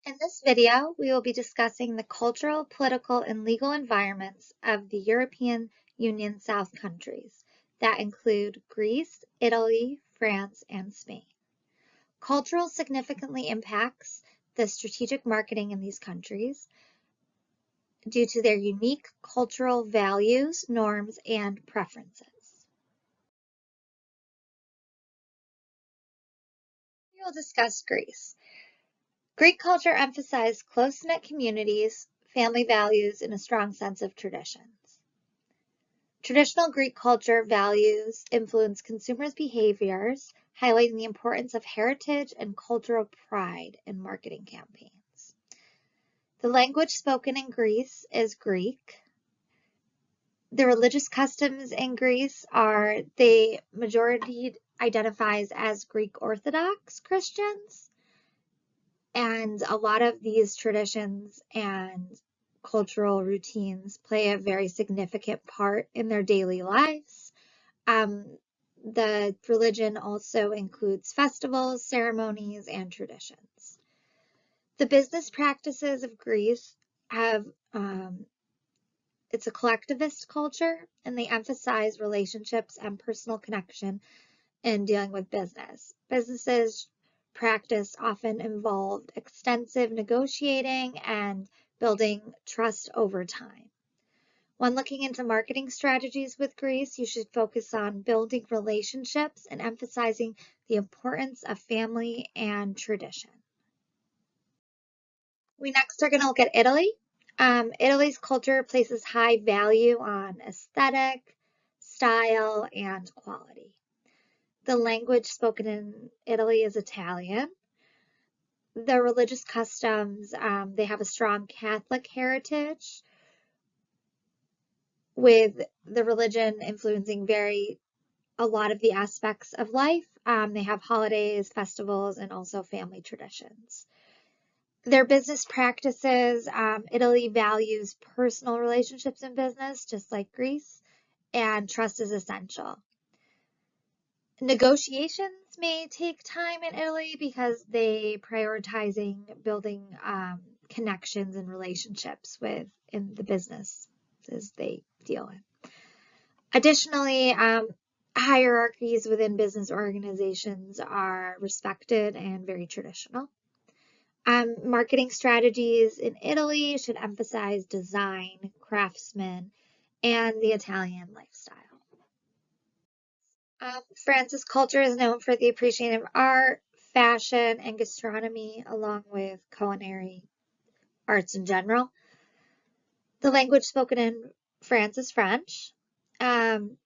In this video, we will be discussing the cultural, political, and legal environments of the European Union South countries that include Greece, Italy, France, and Spain. Cultural significantly impacts the strategic marketing in these countries due to their unique cultural values, norms, and preferences. We will discuss Greece. Greek culture emphasized close-knit communities, family values, and a strong sense of traditions. Traditional Greek culture values influence consumers' behaviors, highlighting the importance of heritage and cultural pride in marketing campaigns. The language spoken in Greece is Greek. The religious customs in Greece are the majority identifies as Greek Orthodox Christians. And a lot of these traditions and cultural routines play a very significant part in their daily lives. The religion also includes festivals, ceremonies, and traditions. The business practices of Greece have, it's a collectivist culture, and they emphasize relationships and personal connection in dealing with business. Businesses practice often involved extensive negotiating and building trust over time. When looking into marketing strategies with Greece, you should focus on building relationships and emphasizing the importance of family and tradition. We next are going to look at Italy. Italy's culture places high value on aesthetic, style, and quality. The language spoken in Italy is Italian. The religious customs, they have a strong Catholic heritage, with the religion influencing a lot of the aspects of life. They have holidays, festivals, and also family traditions. Their business practices, Italy values personal relationships in business, just like Greece, and trust is essential. Negotiations may take time in Italy because they prioritizing building connections and relationships in the businesses they deal in. Additionally, hierarchies within business organizations are respected and very traditional. Marketing strategies in Italy should emphasize design, craftsmen, and the Italian lifestyle. France's culture is known for the appreciation of art, fashion, and gastronomy, along with culinary arts in general. The language spoken in France is French. The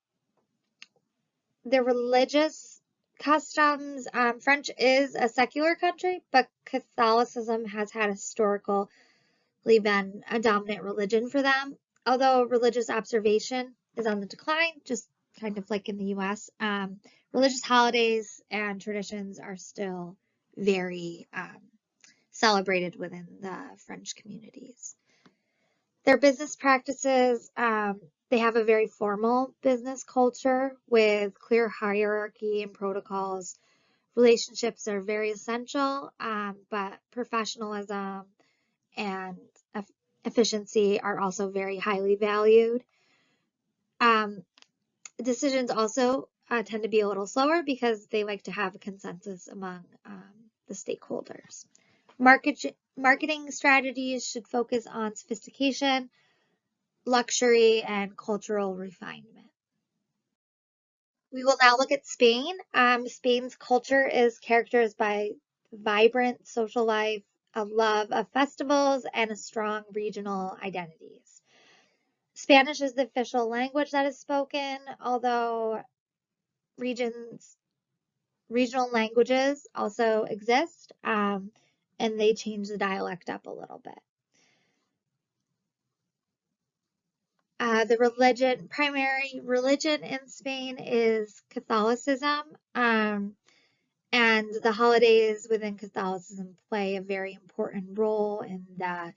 religious customs, French is a secular country, but Catholicism has had historically been a dominant religion for them. Although religious observation is on the decline, just kind of like in the US, religious holidays and traditions are still very celebrated within the French communities. Their business practices, they have a very formal business culture with clear hierarchy and protocols. Relationships are very essential, but professionalism and efficiency are also very highly valued. Decisions also tend to be a little slower because they like to have a consensus among the stakeholders. Marketing strategies should focus on sophistication, luxury, and cultural refinement. We will now look at Spain. Spain's culture is characterized by vibrant social life, a love of festivals, and a strong regional identities. Spanish is the official language that is spoken, although regional languages also exist, and they change the dialect up a little bit. The primary religion in Spain is Catholicism, and the holidays within Catholicism play a very important role in the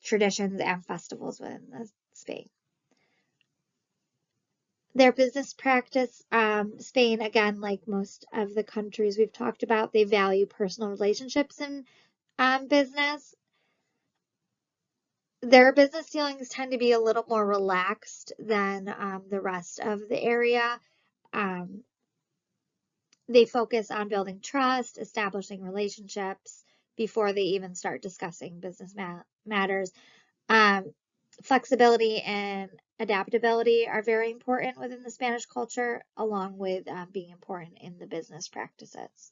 traditions and festivals within Spain. Their business practice, Spain, again, like most of the countries we've talked about, they value personal relationships in business. Their business dealings tend to be a little more relaxed than the rest of the area. They focus on building trust, establishing relationships before they even start discussing business matters. Flexibility and adaptability are very important within the Spanish culture, along with being important in the business practices.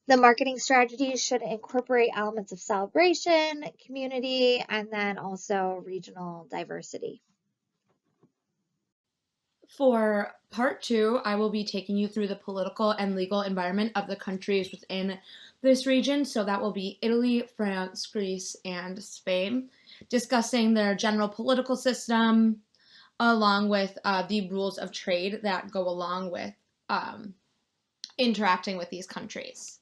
The marketing strategies should incorporate elements of celebration, community, and then also regional diversity. For part 2, I will be taking you through the political and legal environment of the countries within this region. So that will be Italy, France, Greece, and Spain, discussing their general political system, along with the rules of trade that go along with interacting with these countries.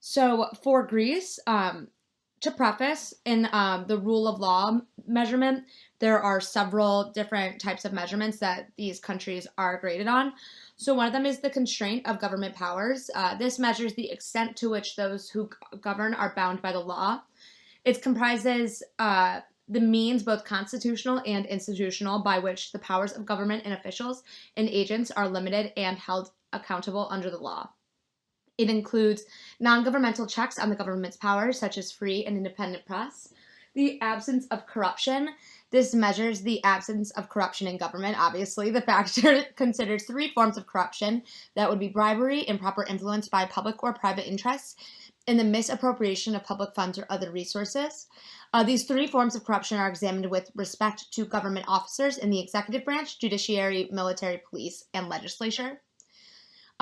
So for Greece, to preface, in the rule of law measurement, there are several different types of measurements that these countries are graded on. So one of them is the constraint of government powers. This measures the extent to which those who govern are bound by the law. It comprises the means, both constitutional and institutional, by which the powers of government and officials and agents are limited and held accountable under the law. It includes non-governmental checks on the government's powers, such as free and independent press, the absence of corruption. This measures the absence of corruption in government. Obviously, the factor considers 3 forms of corruption. That would be bribery, improper influence by public or private interests, and the misappropriation of public funds or other resources. These 3 forms of corruption are examined with respect to government officers in the executive branch, judiciary, military, police, and legislature.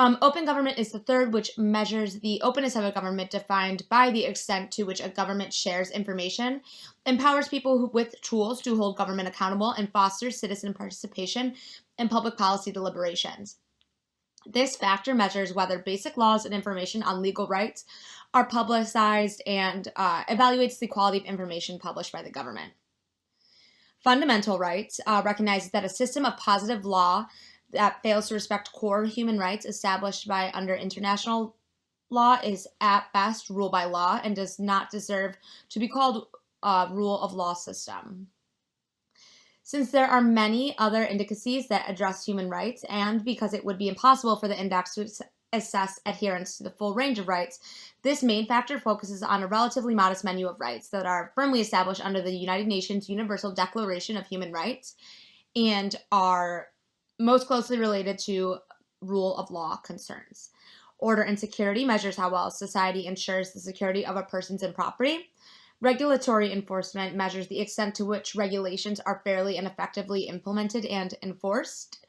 Open government is the third, which measures the openness of a government defined by the extent to which a government shares information, empowers people with tools to hold government accountable, and fosters citizen participation in public policy deliberations. This factor measures whether basic laws and information on legal rights are publicized and evaluates the quality of information published by the government. Fundamental rights recognizes that a system of positive law that fails to respect core human rights established by under international law is at best rule by law and does not deserve to be called a rule of law system. Since there are many other indices that address human rights, and because it would be impossible for the index to assess adherence to the full range of rights, this main factor focuses on a relatively modest menu of rights that are firmly established under the United Nations Universal Declaration of Human Rights and are most closely related to rule of law concerns. Order and security measures how well society ensures the security of a person's and property. Regulatory enforcement measures the extent to which regulations are fairly and effectively implemented and enforced.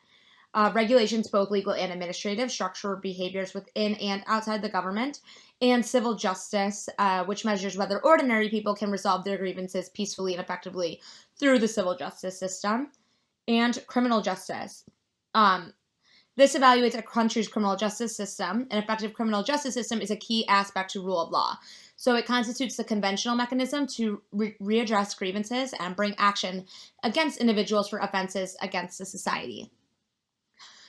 Regulations, both legal and administrative, structure behaviors within and outside the government. And civil justice, which measures whether ordinary people can resolve their grievances peacefully and effectively through the civil justice system. And criminal justice. This evaluates a country's criminal justice system. An effective criminal justice system is a key aspect to rule of law. So it constitutes the conventional mechanism to readdress grievances and bring action against individuals for offenses against the society.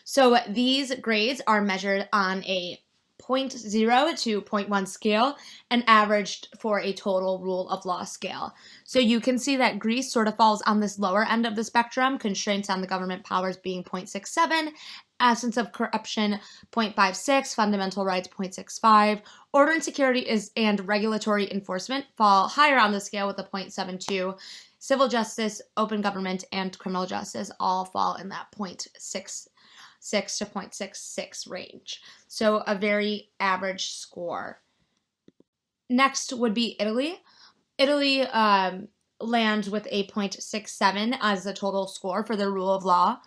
So these grades are measured on a 0.0 to 0.1 scale and averaged for a total rule of law scale. So you can see that Greece sort of falls on this lower end of the spectrum, constraints on the government powers being 0.67, absence of corruption 0.56, fundamental rights 0.65, order and security and regulatory enforcement fall higher on the scale with a 0.72. Civil justice, open government, and criminal justice all fall in that 0.66 to 0.66 range. So a very average score. Next would be Italy. Italy lands with a 0.67 as the total score for the rule of law.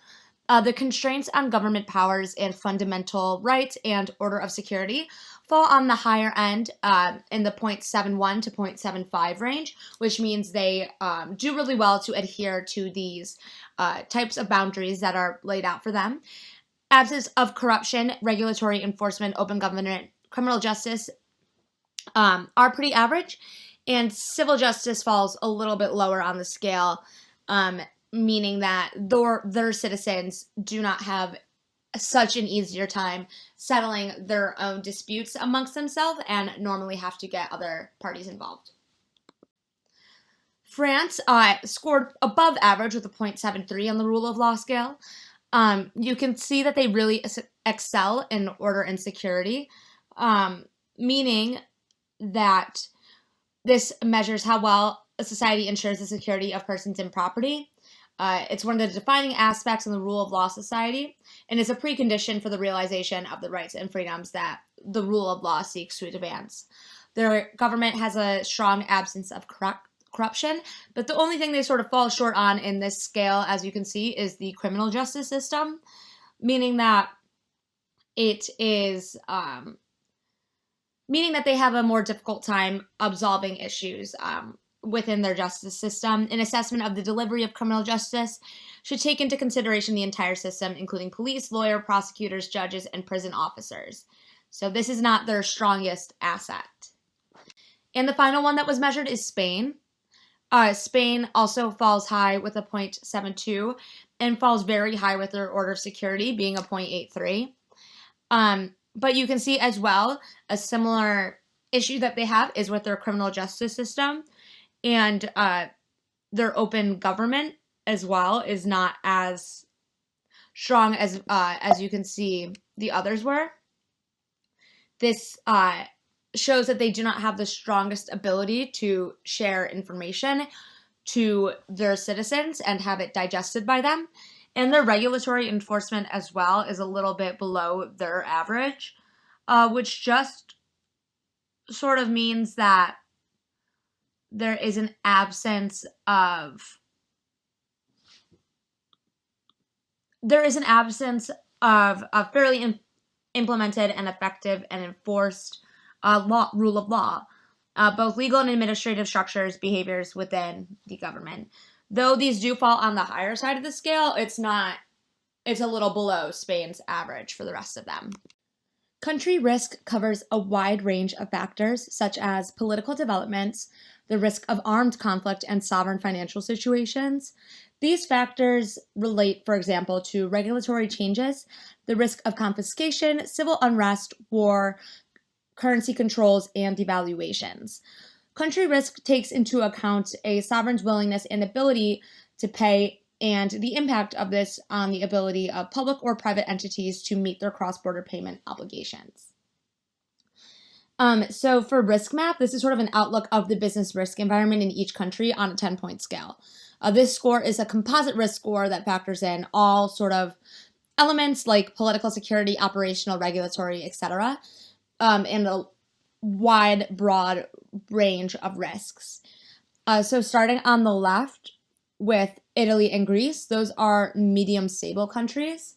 The constraints on government powers and fundamental rights and order of security fall on the higher end in the 0.71 to 0.75 range, which means they do really well to adhere to these types of boundaries that are laid out for them. Absence of corruption, regulatory enforcement, open government, criminal justice are pretty average, and civil justice falls a little bit lower on the scale, meaning that their citizens do not have such an easier time settling their own disputes amongst themselves and normally have to get other parties involved. France scored above average with a 0.73 on the rule of law scale. You can see that they really excel in order and security, meaning that this measures how well a society ensures the security of persons and property. It's one of the defining aspects in the rule of law society and is a precondition for the realization of the rights and freedoms that the rule of law seeks to advance. Their government has a strong absence of corruption, but the only thing they sort of fall short on in this scale, as you can see, is the criminal justice system, meaning that it is meaning that they have a more difficult time absolving issues within their justice system. An assessment of the delivery of criminal justice should take into consideration the entire system, including police, lawyer, prosecutors, judges, and prison officers. So this is not their strongest asset. And the final one that was measured is Spain. Spain also falls high with a 0.72 and falls very high with their order of security being a 0.83. But you can see as well a similar issue that they have is with their criminal justice system, and their open government as well is not as strong as you can see the others were. This shows that they do not have the strongest ability to share information to their citizens and have it digested by them. And their regulatory enforcement as well is a little bit below their average, which just sort of means that there is an absence of a fairly implemented and effective and enforced rule of law, both legal and administrative structures, behaviors within the government. Though these do fall on the higher side of the scale, it's a little below Spain's average for the rest of them. Country risk covers a wide range of factors, such as political developments, the risk of armed conflict, and sovereign financial situations. These factors relate, for example, to regulatory changes, the risk of confiscation, civil unrest, war, currency controls, and devaluations. Country risk takes into account a sovereign's willingness and ability to pay and the impact of this on the ability of public or private entities to meet their cross-border payment obligations. So for Risk Map, this is sort of an outlook of the business risk environment in each country on a 10-point scale. This score is a composite risk score that factors in all sort of elements like political security, operational, regulatory, etc., and a wide, broad range of risks. So starting on the left with Italy and Greece, those are medium stable countries.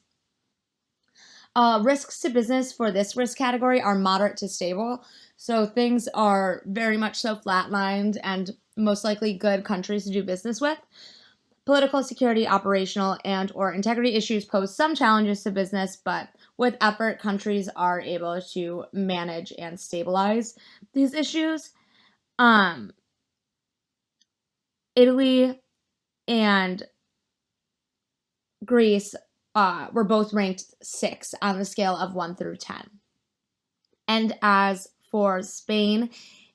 Risks to business for this risk category are moderate to stable. So things are very much so flatlined and most likely good countries to do business with. Political security, operational, and or integrity issues pose some challenges to business, but with effort, countries are able to manage and stabilize these issues. Italy and Greece were both ranked 6 on the scale of 1 through 10. And as for Spain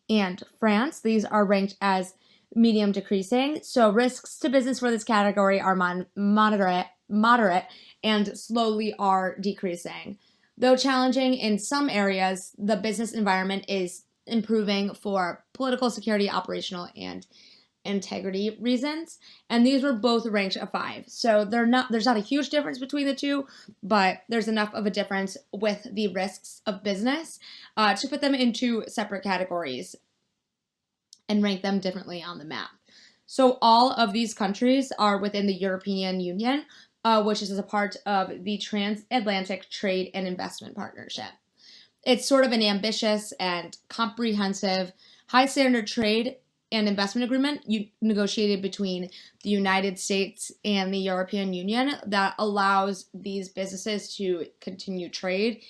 and France, these are ranked as medium decreasing. So risks to business for this category are moderate, and slowly are decreasing. Though challenging in some areas, the business environment is improving for political security, operational, and integrity reasons, and these were both ranked a 5. So there's not a huge difference between the two, but there's enough of a difference with the risks of business to put them into separate categories and rank them differently on the map. So all of these countries are within the European Union, which is a part of the Transatlantic Trade and Investment Partnership. It's sort of an ambitious and comprehensive high standard trade and investment agreement negotiated between the United States and the European Union that allows these businesses to continue trade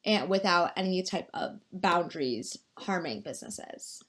and without any type of boundaries harming businesses.